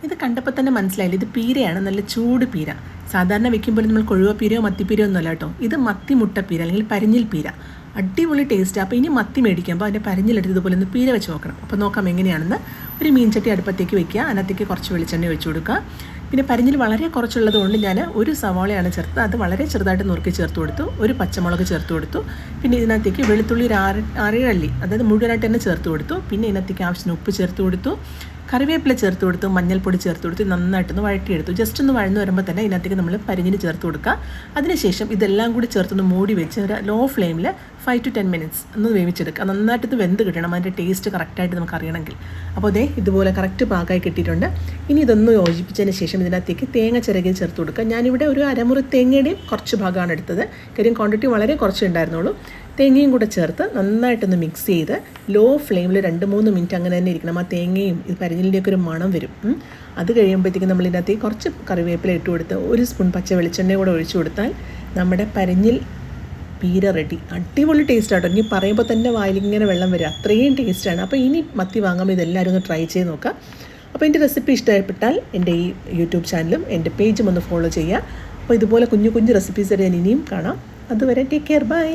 ഇത് കണ്ടപ്പോൾ തന്നെ മനസ്സിലായില്ല, ഇത് പീരയാണ്, നല്ല ചൂട് പീര. സാധാരണ വെക്കുമ്പോൾ നമ്മൾ കൊഴുവ പീരയോ മത്തിപ്പീരയോ ഒന്നുമല്ല കേട്ടോ, ഇത് മത്തി മുട്ടപ്പീര അല്ലെങ്കിൽ പരിഞ്ഞിൽ പീര. അടിപൊളി ടേസ്റ്റ്. അപ്പോൾ ഇനി മത്തി മേടിക്കുമ്പോൾ അതിൻ്റെ പരിഞ്ഞിലെടുത്ത് ഇതുപോലെ ഒന്ന് പീര വെച്ച് നോക്കണം. അപ്പോൾ നോക്കാം എങ്ങനെയാണെന്ന്. ഒരു മീൻചട്ടി അടുപ്പത്തേക്ക് വെക്കുക, അതിനകത്തേക്ക് കുറച്ച് വെളിച്ചെണ്ണ ഒഴിച്ചു കൊടുക്കുക. പിന്നെ പരിഞ്ഞിൽ വളരെ കുറച്ചുള്ളത് കൊണ്ട് ഞാൻ ഒരു സവാളയാണ് ചേർത്തത്, അത് വളരെ ചെറുതായിട്ട് നുറുക്കി ചേർത്ത് കൊടുത്തു. ഒരു പച്ചമുളക് ചേർത്ത് കൊടുത്തു. പിന്നെ ഇതിനകത്തേക്ക് വെളുത്തുള്ളി ഒരു 6 അല്ലി, അതായത് മുഴുവനായിട്ട് തന്നെ ചേർത്ത് കൊടുത്തു. പിന്നെ ഇതിനകത്തേക്ക് ആവശ്യത്തിന് ഉപ്പ് ചേർത്ത് കൊടുത്തു, കറിവേപ്പില ചേർത്ത് കൊടുത്തു, മഞ്ഞൾപ്പൊടി ചേർത്ത് കൊടുത്ത് നന്നായിട്ടൊന്ന് വഴറ്റിയെടുത്തു. ജസ്റ്റ് ഒന്ന് വഴന്നു വരുമ്പോൾ തന്നെ ഇതിനകത്തേക്ക് നമ്മൾ പരിഞ്ഞിന് ചേർത്ത് കൊടുക്കുക. അതിനുശേഷം ഇതെല്ലാം കൂടി ചേർത്തൊന്ന് മൂടി വെച്ച് ഒരു ലോ ഫ്ലെയിമിൽ 5 to 10 minutes ഒന്ന് വേവിച്ചെടുക്കുക. നന്നായിട്ടൊന്ന് വെന്ത് കിട്ടണം, അതിൻ്റെ ടേസ്റ്റ് കറക്റ്റായിട്ട് നമുക്ക് അറിയണമെങ്കിൽ. അപ്പോൾ അതേ ഇതുപോലെ കറക്റ്റ് പാകമായി കിട്ടിയിട്ടുണ്ട്. ഇനി ഇതൊന്ന് യോജിപ്പിച്ചതിന് ശേഷം ഇതിനകത്തേക്ക് തേങ്ങ ചിരകി ചേർത്ത് കൊടുക്കുക. ഞാനിവിടെ ഒരു അരമുറി തേങ്ങയുടെയും കുറച്ച് ഭാഗമാണ് എടുത്തത്, കാര്യം ക്വാണ്ടിറ്റി വളരെ കുറച്ച് ഉണ്ടായിരുന്നുള്ളൂ. തേങ്ങയും കൂടെ ചേർത്ത് നന്നായിട്ടൊന്ന് മിക്സ് ചെയ്ത് ലോ ഫ്ലെയിമിൽ 2-3 മിനിറ്റ് അങ്ങനെ തന്നെ ഇരിക്കണം. ആ തേങ്ങയും ഇത് പരിഞ്ഞിലിൻ്റെയൊക്കെ ഒരു മണം വരും. അത് കഴിയുമ്പോഴത്തേക്കും നമ്മൾ ഇതിനകത്ത് കുറച്ച് കറിവേപ്പില ഇട്ട് കൊടുത്ത് 1 സ്പൂൺ പച്ച വെളിച്ചെണ്ണ കൂടെ ഒഴിച്ചു കൊടുത്താൽ നമ്മുടെ പരിഞ്ഞിൽ പീര റെഡി. അടിപൊളി ടേസ്റ്റ് ആട്ടോ, ഇനി പറയുമ്പോൾ തന്നെ വായിലിങ്ങനെ വെള്ളം വരിക, അത്രയും ടേസ്റ്റാണ്. അപ്പോൾ ഇനി മത്തി വാങ്ങുമ്പോൾ ഇതെല്ലാവരും ഒന്ന് ട്രൈ ചെയ്ത് നോക്കാം. അപ്പോൾ എൻ്റെ റെസിപ്പി ഇഷ്ടപ്പെട്ടാൽ എൻ്റെ ഈ യൂട്യൂബ് ചാനലും എൻ്റെ പേജും ഒന്ന് ഫോളോ ചെയ്യുക. അപ്പോൾ ഇതുപോലെ കുഞ്ഞു കുഞ്ഞു റെസിപ്പീസ് ഞാൻ ഇനിയും കാണാം. അതുവരെ ടേക്ക് കെയർ, ബൈ.